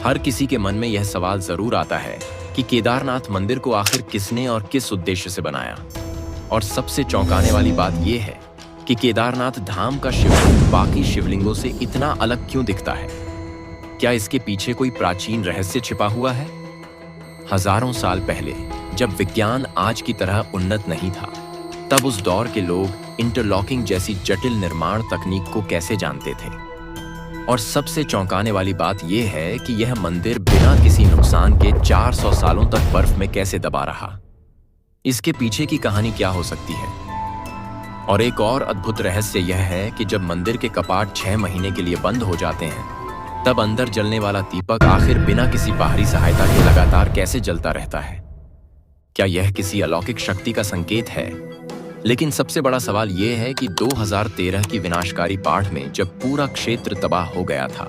हर किसी के मन में यह सवाल जरूर आता है कि केदारनाथ मंदिर को आखिर किसने और किस उद्देश्य से बनाया। और सबसे चौंकाने वाली बात यह है कि केदारनाथ धाम का शिवलिंग बाकी शिवलिंगों से इतना अलग क्यों दिखता है। क्या इसके पीछे कोई प्राचीन रहस्य छिपा हुआ है? हजारों साल पहले, जब विज्ञान आज की तरह उन्नत नहीं था, तब उस दौर के लोग इंटरलॉकिंग जैसी जटिल निर्माण तकनीक को कैसे जानते थे। और सबसे चौंकाने वाली बात यह है कि यह मंदिर बिना किसी नुकसान के 400 सालों तक बर्फ में कैसे दबा रहा। इसके पीछे की कहानी क्या हो सकती है? और एक और अद्भुत रहस्य यह है कि जब मंदिर के कपाट 6 महीने के लिए बंद हो जाते हैं, तब अंदर जलने वाला दीपक आखिर बिना किसी बाहरी सहायता के लगातार कैसे जलता रहता है। क्या यह किसी अलौकिक शक्ति का संकेत है? लेकिन सबसे बड़ा सवाल यह है कि 2013 की विनाशकारी बाढ़ में जब पूरा क्षेत्र तबाह हो गया था,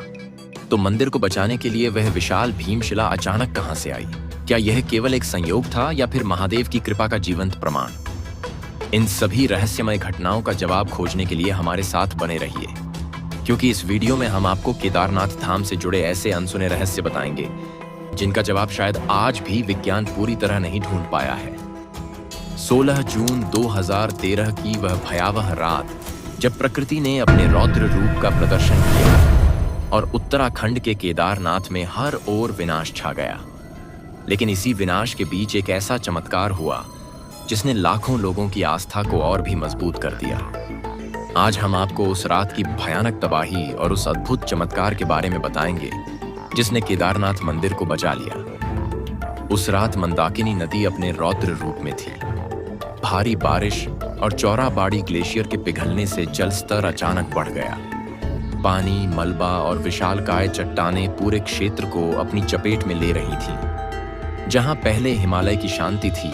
तो मंदिर को बचाने के लिए वह विशाल भीमशिला अचानक कहां से आई? क्या यह केवल एक संयोग था या फिर महादेव की कृपा का जीवंत प्रमाण? इन सभी रहस्यमय घटनाओं का जवाब खोजने के लिए हमारे साथ बने रहिए, क्योंकि इस वीडियो में हम आपको केदारनाथ धाम से जुड़े ऐसे अनसुने रहस्य बताएंगे जिनका जवाब शायद आज भी विज्ञान पूरी तरह नहीं ढूंढ पाया है। 16 जून 2013 की वह भयावह रात, जब प्रकृति ने अपने रौद्र रूप का प्रदर्शन किया और उत्तराखंड के केदारनाथ में हर ओर विनाश छा गया। लेकिन इसी विनाश के बीच एक ऐसा चमत्कार हुआ जिसने लाखों लोगों की आस्था को और भी मजबूत कर दिया। आज हम आपको उस रात की भयानक तबाही और उस अद्भुत चमत्कार के बारे में बताएंगे जिसने केदारनाथ मंदिर को बचा लिया। उस रात मंदाकिनी नदी अपने रौद्र रूप में थी। भारी बारिश और चौराबाड़ी ग्लेशियर के पिघलने से जल स्तर अचानक बढ़ गया। पानी, मलबा और विशालकाय चट्टानें पूरे क्षेत्र को अपनी चपेट में ले रही थीं। जहां पहले हिमालय की शांति थी,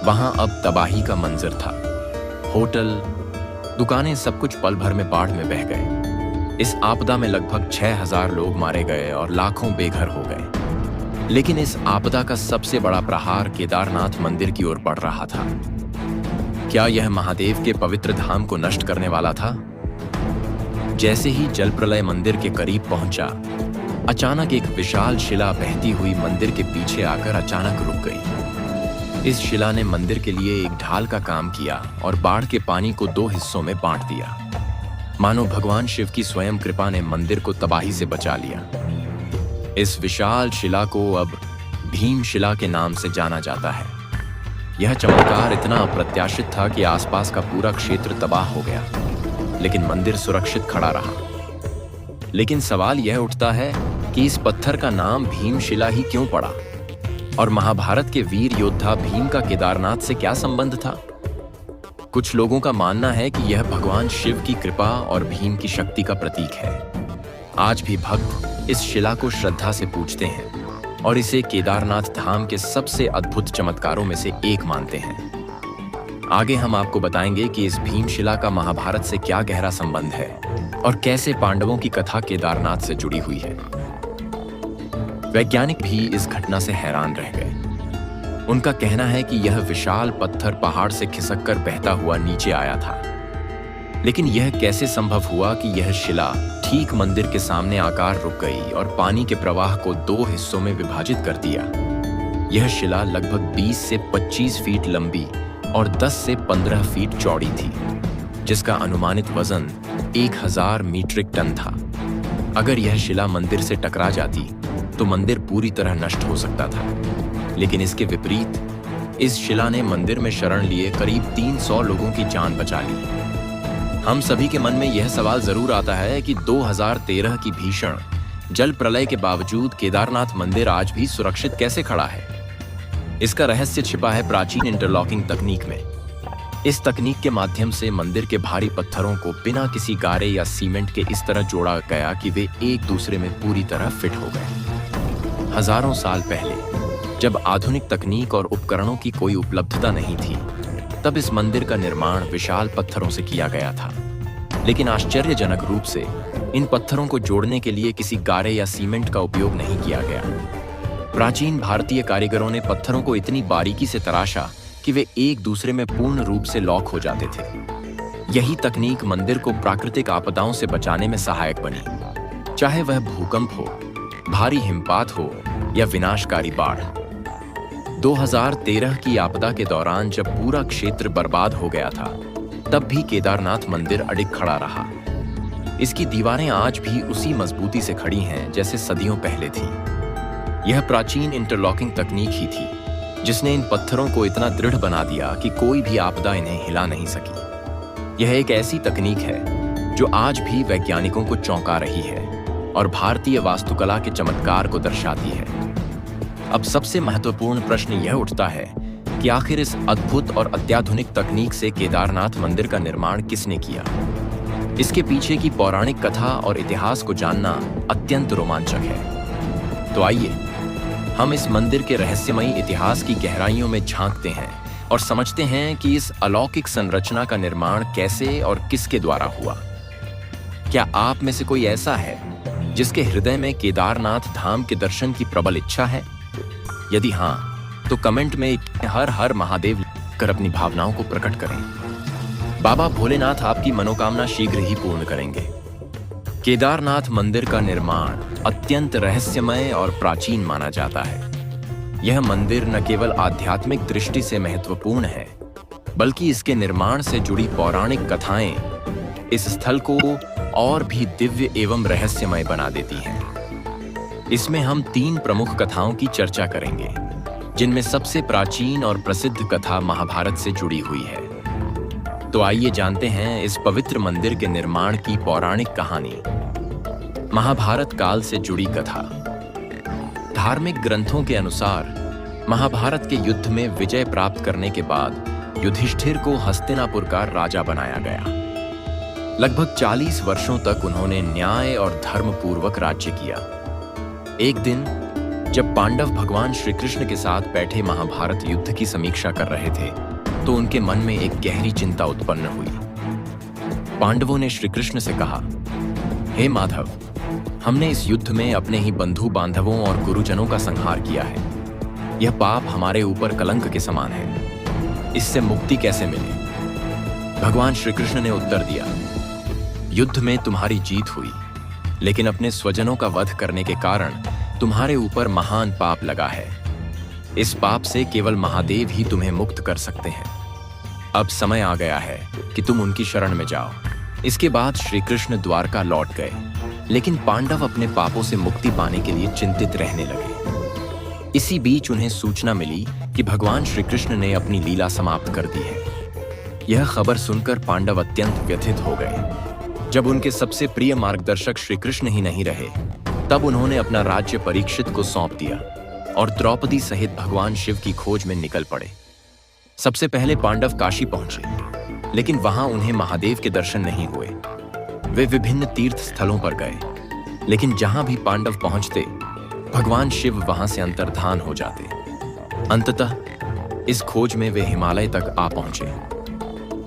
वहां अब तबाही का मंजर था। होटल, दुकानें, सब कुछ पल भर में बाढ़ में बह गए। इस आपदा में लगभग 6000 लोग मारे गए और लाखों बेघर हो गए। लेकिन इस आपदा का सबसे बड़ा प्रहार केदारनाथ मंदिर की ओर पड़ रहा था। क्या यह महादेव के पवित्र धाम को नष्ट करने वाला था? जैसे ही जल प्रलय मंदिर के करीब पहुंचा, अचानक एक विशाल शिला बहती हुई मंदिर के पीछे आकर अचानक रुक गई। इस शिला ने मंदिर के लिए एक ढाल का काम किया और बाढ़ के पानी को 2 हिस्सों में बांट दिया। मानो भगवान शिव की स्वयं कृपा ने मंदिर को तबाही से बचा लिया। इस विशाल शिला को अब भीमशिला के नाम से जाना जाता है। यह चमत्कार इतना अप्रत्याशित था कि आसपास का पूरा क्षेत्र तबाह हो गया, लेकिन मंदिर सुरक्षित खड़ा रहा। लेकिन सवाल यह उठता है कि इस पत्थर का नाम भीमशिला ही क्यों पड़ा? और महाभारत के वीर योद्धा भीम का केदारनाथ से क्या संबंध था? कुछ लोगों का मानना है कि यह भगवान शिव की कृपा और भीम की शक्ति का प्रतीक है। आज भी भक्त इस शिला को श्रद्धा से पूजते हैं और इसे केदारनाथ धाम के सबसे अद्भुत चमत्कारों में से एक मानते हैं। आगे हम आपको बताएंगे कि इस भीमशिला का महाभारत से क्या गहरा संबंध है और कैसे पांडवों की कथा केदारनाथ से जुड़ी हुई है। वैज्ञानिक भी इस घटना से हैरान रह गए। उनका कहना है कि यह विशाल पत्थर पहाड़ से खिसककर बहता हुआ नीचे आया था। लेकिन यह कैसे संभव हुआ कि यह शिला ठीक मंदिर के सामने आकर रुक गई और पानी के प्रवाह को 2 हिस्सों में विभाजित कर दिया? यह शिला लगभग 20 से 25 फीट लंबी और 10 से 15 फीट चौड़ी थी, जिसका अनुमानित वजन 1000 मीट्रिक टन था। अगर यह शिला मंदिर से टकरा जाती तो मंदिर पूरी तरह नष्ट हो सकता था। लेकिन इसके विपरीत, इस शिला ने मंदिर में शरण लिए करीब 300 लोगों की जान बचा ली। हम सभी के मन में यह सवाल जरूर आता है कि 2013 की भीषण जल प्रलय के बावजूद केदारनाथ मंदिर आज भी सुरक्षित कैसे खड़ा है? इसका रहस्य छिपा है प्राचीन इंटरलॉकिंग तकनीक में। इस तकनीक के माध्यम से मंदिर के भारी पत्थरों को बिना किसी गारे या सीमेंट के इस तरह जोड़ा गया कि वे एक दूसरे में पूरी तरह फिट हो गए। हजारों साल पहले, जब आधुनिक तकनीक और उपकरणों की कोई उपलब्धता नहीं थी, तब इस मंदिर का निर्माण विशाल पत्थरों से किया गया था। लेकिन आश्चर्यजनक रूप से इन पत्थरों को जोड़ने के लिए किसी गारे या सीमेंट का उपयोग नहीं किया गया। प्राचीन भारतीय कारीगरों ने पत्थरों को इतनी बारीकी से तराशा कि वे एक दूसरे में पूर्ण रूप से लॉक हो जाते थे। यही तकनीक मंदिर को प्राकृतिक आपदाओं से बचाने में सहायक बनी, चाहे वह भूकंप हो, भारी हिमपात हो या विनाशकारी बाढ़। 2013 की आपदा के दौरान जब पूरा क्षेत्र बर्बाद हो गया था, तब भी केदारनाथ मंदिर अडिग खड़ा रहा। इसकी दीवारें आज भी उसी मजबूती से खड़ी हैं जैसे सदियों पहले थी। यह प्राचीन इंटरलॉकिंग तकनीक ही थी जिसने इन पत्थरों को इतना दृढ़ बना दिया कि कोई भी आपदा इन्हें हिला नहीं सकी। यह एक ऐसी तकनीक है जो आज भी वैज्ञानिकों को चौंका रही है और भारतीय वास्तुकला के चमत्कार को दर्शाती है। अब सबसे महत्वपूर्ण प्रश्न यह उठता है कि आखिर इस अद्भुत और अत्याधुनिक तकनीक से केदारनाथ मंदिर का निर्माण किसने किया। इसके पीछे की पौराणिक कथा और इतिहास को जानना अत्यंत रोमांचक है। तो आइए हम इस मंदिर के रहस्यमयी इतिहास की गहराइयों में झांकते हैं और समझते हैं कि इस अलौकिक संरचना का निर्माण कैसे और किसके द्वारा हुआ। क्या आप में से कोई ऐसा है जिसके हृदय में केदारनाथ धाम के दर्शन की प्रबल इच्छा है? यदि हाँ, तो कमेंट में हर हर महादेव कर अपनी भावनाओं को प्रकट करें। बाबा भोलेनाथ आपकी मनोकामना शीघ्र ही पूर्ण करेंगे। केदारनाथ मंदिर का निर्माण अत्यंत रहस्यमय और प्राचीन माना जाता है। यह मंदिर न केवल आध्यात्मिक दृष्टि से महत्वपूर्ण है, बल्कि इसके निर्माण से जुड़ी पौराणिक कथाएं इस स्थल को और भी दिव्य एवं रहस्यमय बना देती हैं। इसमें हम 3 प्रमुख कथाओं की चर्चा करेंगे, जिनमें सबसे प्राचीन और प्रसिद्ध कथा महाभारत से जुड़ी हुई है। तो आइए जानते हैं इस पवित्र मंदिर के निर्माण की पौराणिक कहानी। महाभारत काल से जुड़ी कथा। धार्मिक ग्रंथों के अनुसार महाभारत के युद्ध में विजय प्राप्त करने के बाद युधिष्ठिर को हस्तिनापुर का राजा बनाया गया। लगभग 40 वर्षों तक उन्होंने न्याय और धर्म पूर्वक राज्य किया। एक दिन जब पांडव भगवान श्री कृष्ण के साथ बैठे महाभारत युद्ध की समीक्षा कर रहे थे, तो उनके मन में एक गहरी चिंता उत्पन्न हुई। पांडवों ने श्री कृष्ण से कहा, हे माधव, हमने इस युद्ध में अपने ही बंधु बांधवों और गुरुजनों का संहार किया है। यह पाप हमारे ऊपर कलंक के समान है। इससे मुक्ति कैसे मिले? भगवान श्री कृष्ण ने उत्तर दिया, युद्ध में तुम्हारी जीत हुई, लेकिन अपने स्वजनों का वध करने के कारण तुम्हारे ऊपर महान पाप लगा है। इस पाप से केवल महादेव ही तुम्हें मुक्त कर सकते हैं। अब समय आ गया है कि तुम उनकी शरण में जाओ। इसके बाद श्री कृष्ण द्वारका लौट गए, लेकिन पांडव अपने पापों से मुक्ति पाने के लिए चिंतित रहने लगे। इसी बीच उन्हें सूचना मिली कि भगवान श्री कृष्ण ने अपनी लीला समाप्त कर दी है। यह खबर सुनकर पांडव अत्यंत व्यथित हो गए। जब उनके सबसे प्रिय मार्गदर्शक श्री कृष्ण ही नहीं रहे, तब उन्होंने अपना राज्य परीक्षित को सौंप दिया और द्रौपदी सहित भगवान शिव की खोज में निकल पड़े। सबसे पहले पांडव काशी पहुंचे, लेकिन वहां उन्हें महादेव के दर्शन नहीं हुए। वे विभिन्न तीर्थ स्थलों पर गए, लेकिन जहां भी पांडव पहुंचते, भगवान शिव वहां से अंतर्धान हो जाते। अंततः इस खोज में वे हिमालय तक आ पहुंचे।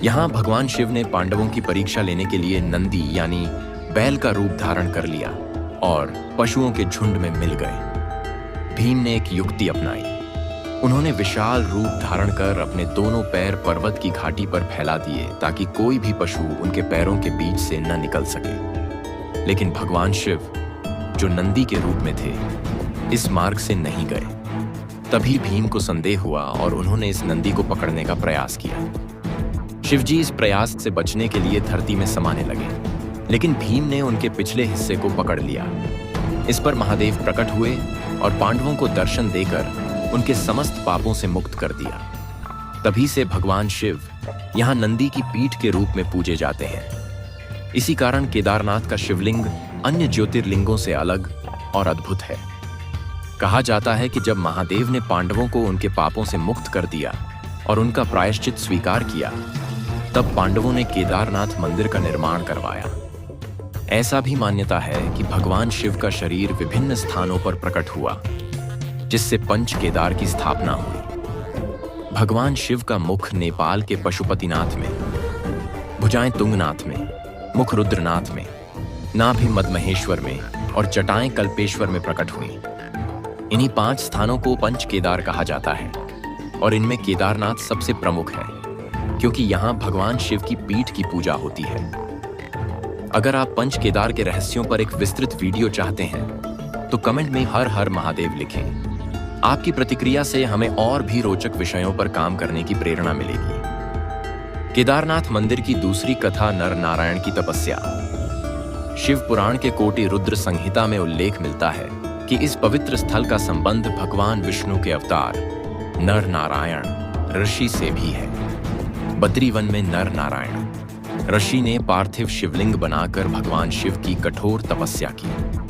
यहां भगवान शिव ने पांडवों की परीक्षा लेने के लिए नंदी यानी बैल का रूप धारण कर लिया और पशुओं के झुंड में मिल गए। भीम ने एक युक्ति अपनाई। उन्होंने विशाल रूप धारण कर अपने दोनों पैर पर्वत की घाटी पर फैला दिए ताकि कोई भी पशु उनके पैरों के बीच से न निकल सके। लेकिन भगवान शिव, जो नंदी के रूप में थे, इस मार्ग से नहीं गए। तभी भीम को संदेह हुआ और उन्होंने इस नंदी को पकड़ने का प्रयास किया। शिवजी इस प्रयास से बचने के लिए धरती में समाने लगे, लेकिन भीम ने उनके पिछले हिस्से को पकड़ लिया। इस पर महादेव प्रकट हुए और पांडवों को दर्शन देकर उनके समस्त पापों से मुक्त कर दिया। तभी से भगवान शिव यहाँ नंदी की पीठ के रूप में पूजे जाते हैं। इसी कारण केदारनाथ का शिवलिंग अन्य ज्योतिर्लिंगों से अलग और अद्भुत है। कहा जाता है कि जब महादेव ने पांडवों को उनके पापों से मुक्त कर दिया और उनका प्रायश्चित स्वीकार किया, तब पांडवों ने केदारनाथ मंदिर का निर्माण करवाया। ऐसा भी मान्यता है कि भगवान शिव का शरीर विभिन्न स्थानों पर प्रकट हुआ, जिससे पंच केदार की स्थापना हुई। भगवान शिव का मुख नेपाल के पशुपतिनाथ में, भुजाएं तुंगनाथ में, मुख रुद्रनाथ में, नाभि मदमहेश्वर में और जटाएं कल्पेश्वर में प्रकट हुई। इन्हीं 5 स्थानों को पंच केदार कहा जाता है और इनमें केदारनाथ सबसे प्रमुख है, क्योंकि यहाँ भगवान शिव की पीठ की पूजा होती है। अगर आप पंच केदार के रहस्यों पर एक विस्तृत वीडियो चाहते हैं, तो कमेंट में हर हर महादेव लिखें। आपकी प्रतिक्रिया से हमें और भी रोचक विषयों पर काम करने की प्रेरणा मिलेगी। केदारनाथ मंदिर की दूसरी कथा नर नारायण की तपस्या। शिव पुराण के कोटि रुद्र संहिता में उल्लेख मिलता है कि इस पवित्र स्थल का संबंध भगवान विष्णु के अवतार नर नारायण ऋषि से भी है। बद्रीवन में नर नारायण ऋषि ने पार्थिव शिवलिंग बनाकर भगवान शिव की कठोर तपस्या की।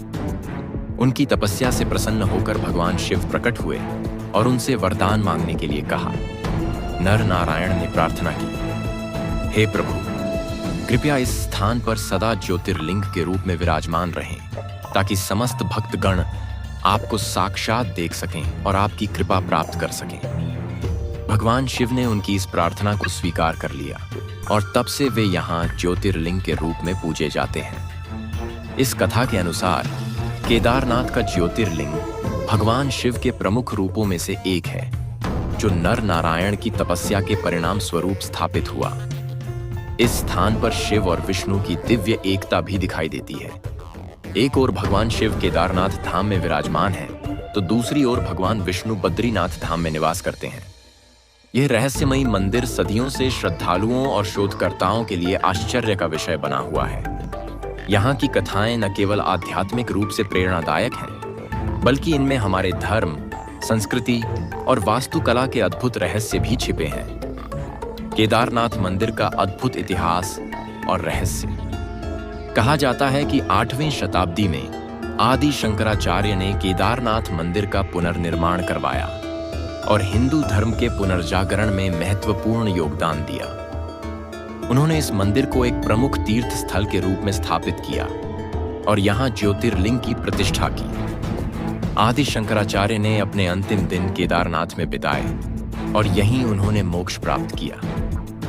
उनकी तपस्या से प्रसन्न होकर भगवान शिव प्रकट हुए और उनसे वरदान मांगने के लिए कहा। नर नारायण ने प्रार्थना की, हे प्रभु, कृपया इस स्थान पर सदा ज्योतिर्लिंग के रूप में विराजमान रहें, ताकि समस्त भक्तगण आपको साक्षात देख सकें और आपकी कृपा प्राप्त कर सकें। भगवान शिव ने उनकी इस प्रार्थना को स्वीकार कर लिया और तब से वे यहाँ ज्योतिर्लिंग के रूप में पूजे जाते हैं। इस कथा के अनुसार केदारनाथ का ज्योतिर्लिंग भगवान शिव के प्रमुख रूपों में से एक है, जो नर नारायण की तपस्या के परिणाम स्वरूप स्थापित हुआ। इस स्थान पर शिव और विष्णु की दिव्य एकता भी दिखाई देती है। एक ओर भगवान शिव केदारनाथ धाम में विराजमान है, तो दूसरी ओर भगवान विष्णु बद्रीनाथ धाम में निवास करते हैं। यह रहस्यमयी मंदिर सदियों से श्रद्धालुओं और शोधकर्ताओं के लिए आश्चर्य का विषय बना हुआ है। यहाँ की कथाएं न केवल आध्यात्मिक रूप से प्रेरणादायक हैं, बल्कि इनमें हमारे धर्म, संस्कृति और वास्तुकला के अद्भुत रहस्य भी छिपे हैं। केदारनाथ मंदिर का अद्भुत इतिहास और रहस्य। कहा जाता है कि 8वीं शताब्दी में आदि शंकराचार्य ने केदारनाथ मंदिर का पुनर्निर्माण करवाया और हिंदू धर्म के पुनर्जागरण में महत्वपूर्ण योगदान दिया। उन्होंने इस मंदिर को एक प्रमुख तीर्थ स्थल के रूप में स्थापित किया और यहाँ ज्योतिर्लिंग की प्रतिष्ठा की। आदि शंकराचार्य ने अपने अंतिम दिन केदारनाथ में बिताए और यहीं उन्होंने मोक्ष प्राप्त किया।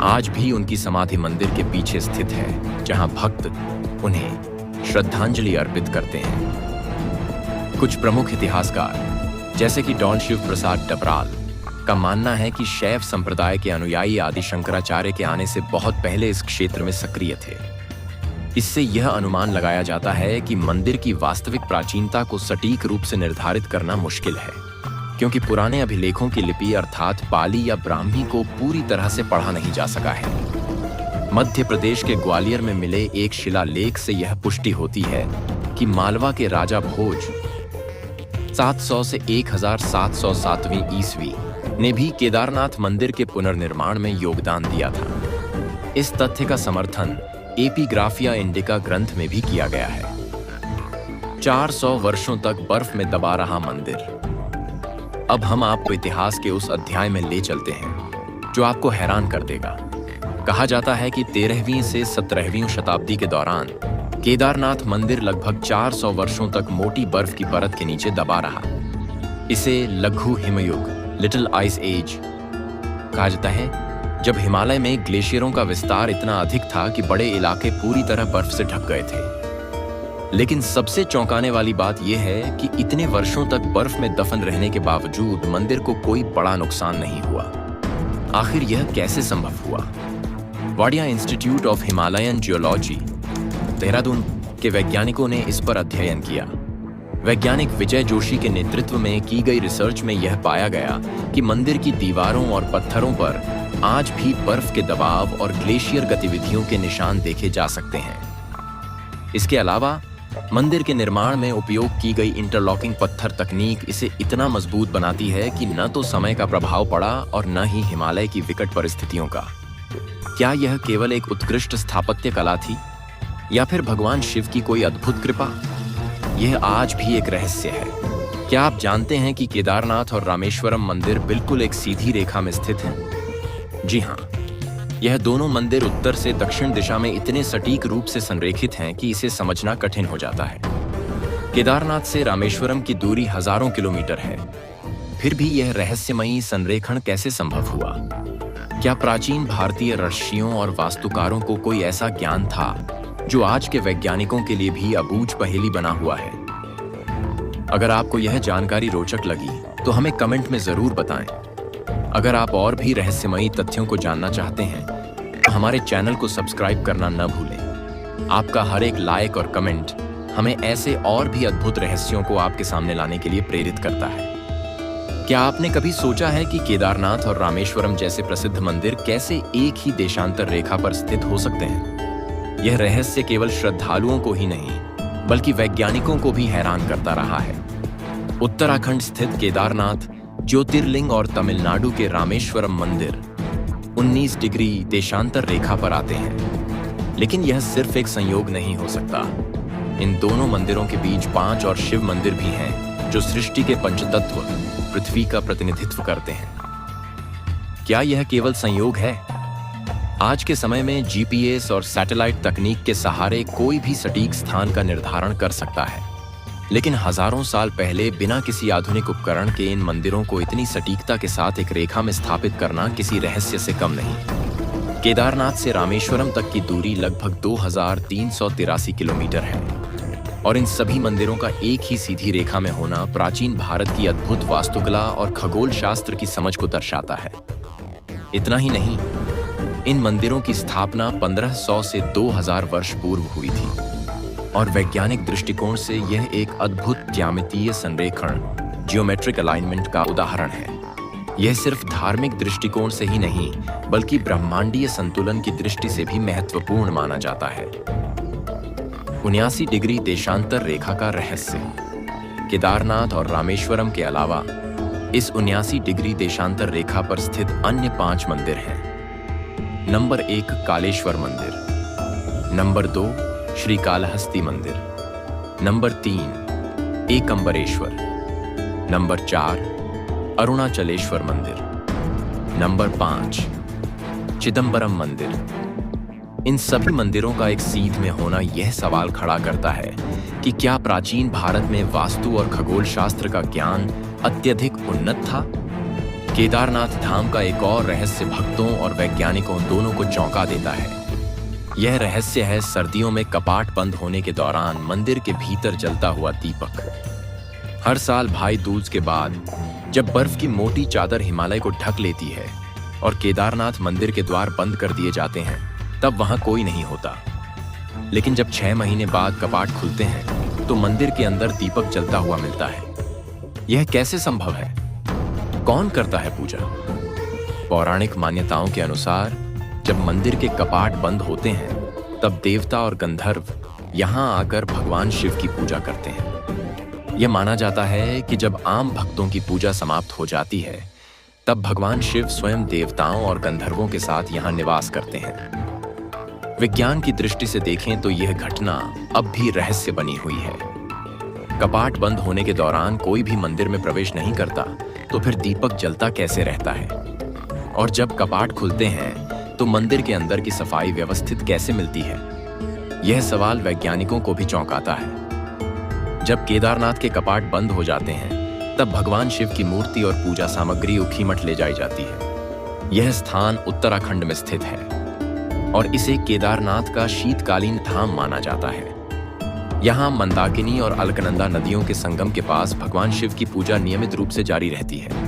आज भी उनकी समाधि मंदिर के पीछे स्थित है, जहां भक्त उन्हें श्रद्धांजलि अर्पित करते हैं। कुछ प्रमुख इतिहासकार जैसे कि डॉन शिव प्रसाद डबराल का मानना है कि शैव संप्रदाय के अनुयायी आदि शंकराचार्य के आने से बहुत पहले इस क्षेत्र में सक्रिय थे। इससे यह अनुमान लगाया जाता है कि मंदिर की वास्तविक प्राचीनता को सटीक रूप से निर्धारित करना मुश्किल है, क्योंकि पुराने अभिलेखों की लिपि अर्थात पाली या ब्राह्मी को पूरी तरह से पढ़ा नहीं जा सका है। मध्य प्रदेश के ग्वालियर में मिले एक शिलालेख से यह पुष्टि होती है कि मालवा के राजा भोज 700 से 1707वीं ईस्वी ने भी केदारनाथ मंदिर के पुनर्निर्माण में योगदान दिया था। इस तथ्य का समर्थन एपिग्राफिया इंडिका ग्रंथ में भी किया गया है। 400 वर्षों तक बर्फ में दबा रहा मंदिर। अब हम आपको इतिहास के उस अध्याय में ले चलते हैं जो आपको हैरान कर देगा। कहा जाता है कि 13वीं से 17वीं शताब्दी के दौरान केदारनाथ मंदिर लगभग 400 वर्षों तक मोटी बर्फ की परत के नीचे दबा रहा। इसे लघु हिमयुग, लिटिल आइस एज कहा जाता है, जब हिमालय में ग्लेशियरों का विस्तार इतना अधिक था कि बड़े इलाके पूरी तरह बर्फ से ढक गए थे। लेकिन सबसे चौंकाने वाली बात यह है कि इतने वर्षों तक बर्फ में दफन रहने के बावजूद मंदिर को कोई बड़ा नुकसान नहीं हुआ। आखिर यह कैसे संभव हुआ? Wadia institute of Himalayan geology, Dehradun के वैज्ञानिकों ने इस पर अध्ययन किया। वैज्ञानिक विजय जोशी के नेतृत्व में की गई रिसर्च में यह पाया गया कि मंदिर की दीवारों और पत्थरों पर आज भी बर्फ के दबाव और ग्लेशियर गतिविधियों के निशान देखे जा सकते हैं। इसके अलावा मंदिर के निर्माण में उपयोग की गई इंटरलॉकिंग पत्थर तकनीक इसे इतना मजबूत बनाती है कि न तो समय का प्रभाव पड़ा और न ही हिमालय की विकट परिस्थितियों का। क्या यह केवल एक उत्कृष्ट स्थापत्य कला थी या फिर भगवान शिव की कोई अद्भुत कृपा? यह आज भी एक रहस्य है। क्या आप जानते हैं कि केदारनाथ और रामेश्वरम मंदिर बिल्कुल एक सीधी रेखा में स्थित हैं? जी हाँ, यह दोनों मंदिर उत्तर से दक्षिण दिशा में इतने सटीक रूप से संरेखित हैं कि इसे समझना कठिन हो जाता है। केदारनाथ से रामेश्वरम की दूरी हजारों किलोमीटर है, फिर भी यह रहस्यमयी संरेखण कैसे संभव हुआ? क्या प्राचीन भारतीय ऋषियों और वास्तुकारों को कोई ऐसा ज्ञान था जो आज के वैज्ञानिकों के लिए भी अबूझ पहेली बना हुआ है? अगर आपको यह जानकारी रोचक लगी तो हमें कमेंट में जरूर बताएं। अगर आप और भी रहस्यमयी तथ्यों को जानना चाहते हैं तो हमारे चैनल को सब्सक्राइब करना न भूलें। आपका हर एक लाइक और कमेंट हमें ऐसे और भी अद्भुत रहस्यों को आपके सामने लाने के लिए प्रेरित करता है। क्या आपने कभी सोचा है कि केदारनाथ और रामेश्वरम जैसे प्रसिद्ध मंदिर कैसे एक ही देशांतर रेखा पर स्थित हो सकते हैं? यह रहस्य केवल श्रद्धालुओं को ही नहीं, बल्कि वैज्ञानिकों को भी हैरान करता रहा है। उत्तराखंड स्थित केदारनाथ ज्योतिर्लिंग और तमिलनाडु के रामेश्वरम मंदिर 19 डिग्री देशांतर रेखा पर आते हैं, लेकिन यह सिर्फ एक संयोग नहीं हो सकता। इन दोनों मंदिरों के बीच 5 और शिव मंदिर भी हैं, जो सृष्टि के पंचतत्व पृथ्वी का प्रतिनिधित्व करते हैं। क्या यह केवल संयोग है? आज के समय में जीपीएस और सैटेलाइट तकनीक के सहारे कोई भी सटीक स्थान का निर्धारण कर सकता है, लेकिन हजारों साल पहले बिना किसी आधुनिक उपकरण के इन मंदिरों को इतनी सटीकता के साथ एक रेखा में स्थापित करना किसी रहस्य से कम नहीं। केदारनाथ से रामेश्वरम तक की दूरी लगभग 2383 किलोमीटर है, और इन सभी मंदिरों का एक ही सीधी रेखा में होना प्राचीन भारत की अद्भुत वास्तुकला और खगोल शास्त्र की समझ को दर्शाता है। इतना ही नहीं, इन मंदिरों की स्थापना 1500 से 2000 वर्ष पूर्व हुई थी, और वैज्ञानिक दृष्टिकोण से यह एक अद्भुत ज्यामितीय संरेखण जियोमेट्रिक अलाइनमेंट का उदाहरण है। यह सिर्फ धार्मिक दृष्टिकोण से ही नहीं, बल्कि ब्रह्मांडीय संतुलन की दृष्टि से भी महत्वपूर्ण माना जाता है। 79 डिग्री देशांतर रेखा का रहस्य। केदारनाथ और रामेश्वरम के अलावा इस 79 डिग्री देशांतर रेखा पर स्थित अन्य 5 मंदिर हैं। नंबर 1 कालेश्वर मंदिर, नंबर 2 श्रीकालहस्ती मंदिर, नंबर 3 एकम्बरेश्वर, नंबर 4 अरुणाचलेश्वर मंदिर, नंबर 5 चिदंबरम मंदिर। इन सभी मंदिरों का एक सीध में होना यह सवाल खड़ा करता है कि क्या प्राचीन भारत में वास्तु और खगोल शास्त्र का ज्ञान अत्यधिक उन्नत था? केदारनाथ धाम का एक और रहस्य भक्तों और वैज्ञानिकों दोनों को चौंका देता है। यह रहस्य है सर्दियों में कपाट बंद होने के दौरान मंदिर के भीतर जलता हुआ दीपक। हर साल भाई दूज के बाद जब बर्फ की मोटी चादर हिमालय को ढक लेती है और केदारनाथ मंदिर के द्वार बंद कर दिए जाते हैं, तब वहां कोई नहीं होता। लेकिन जब 6 महीने बाद कपाट खुलते हैं तो मंदिर के अंदर दीपक जलता हुआ मिलता है। यह कैसे संभव है? कौन करता है पूजा? पौराणिक मान्यताओं के अनुसार जब मंदिर के कपाट बंद होते हैं तब देवता और गंधर्व यहां आकर भगवान शिव की पूजा करते हैं। यह माना जाता है कि जब आम भक्तों की पूजा समाप्त हो जाती है तब भगवान शिव स्वयं देवताओं और गंधर्वों के साथ यहां निवास करते हैं। विज्ञान की दृष्टि से देखें तो यह घटना अब भी रहस्य बनी हुई है। कपाट बंद होने के दौरान कोई भी मंदिर में प्रवेश नहीं करता, तो फिर दीपक जलता कैसे रहता है? और जब कपाट खुलते हैं तो मंदिर के अंदर की सफाई व्यवस्थित कैसे मिलती है? यह सवाल वैज्ञानिकों को भी चौंकाता है। जब केदारनाथ के कपाट बंद हो जाते हैं तब भगवान शिव की मूर्ति और पूजा सामग्री ऊखीमठ ले जाई जाती है। यह स्थान उत्तराखंड में स्थित है और इसे केदारनाथ का शीतकालीन धाम माना जाता है। यहाँ मंदाकिनी और अलकनंदा नदियों के संगम के पास भगवान शिव की पूजा नियमित रूप से जारी रहती है।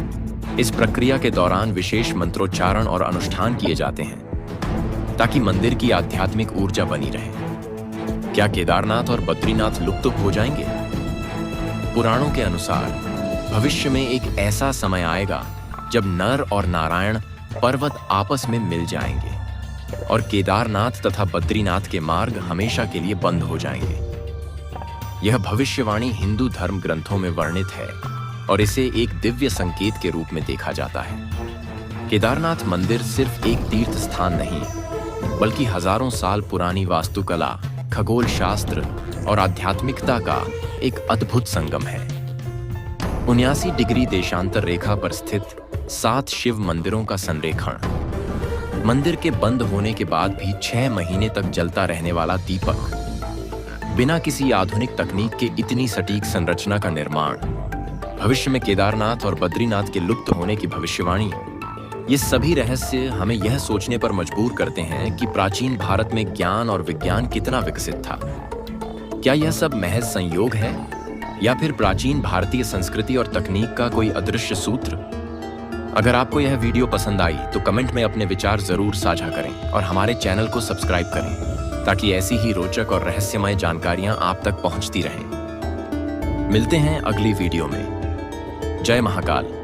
इस प्रक्रिया के दौरान विशेष मंत्रोच्चारण और अनुष्ठान किए जाते हैं ताकि मंदिर की आध्यात्मिक ऊर्जा बनी रहे। क्या केदारनाथ और बद्रीनाथ लुप्त हो जाएंगे? पुराणों के अनुसार भविष्य में एक ऐसा समय आएगा जब नर और नारायण पर्वत आपस में मिल जाएंगे और केदारनाथ तथा बद्रीनाथ के मार्ग हमेशा के लिए बंद हो जाएंगे। यह भविष्यवाणी हिंदू धर्म ग्रंथों में वर्णित है और इसे एक दिव्य संकेत के रूप में देखा जाता है। केदारनाथ मंदिर सिर्फ एक तीर्थ स्थान नहीं, बल्कि हजारों साल पुरानी वास्तुकला, खगोल शास्त्र और आध्यात्मिकता का एक अद्भुत संगम है। 79 डिग्री देशांतर रेखा पर स्थित 7 शिव मंदिरों का संरेखण। मंदिर के बंद होने के बाद भी 6 महीने तक जलता रहने वाला दीपक, बिना किसी आधुनिक तकनीक के इतनी सटीक संरचना का निर्माण, भविष्य में केदारनाथ और बद्रीनाथ के लुप्त होने की भविष्यवाणी, ये सभी रहस्य हमें यह सोचने पर मजबूर करते हैं कि प्राचीन भारत में ज्ञान और विज्ञान कितना विकसित था। क्या यह सब महज संयोग है या फिर प्राचीन भारतीय संस्कृति और तकनीक का कोई अदृश्य सूत्र? अगर आपको यह वीडियो पसंद आई तो कमेंट में अपने विचार जरूर साझा करें और हमारे चैनल को सब्सक्राइब करें। ताकि ऐसी ही रोचक और रहस्यमय जानकारियां आप तक पहुंचती रहें। मिलते हैं अगली वीडियो में। जय महाकाल।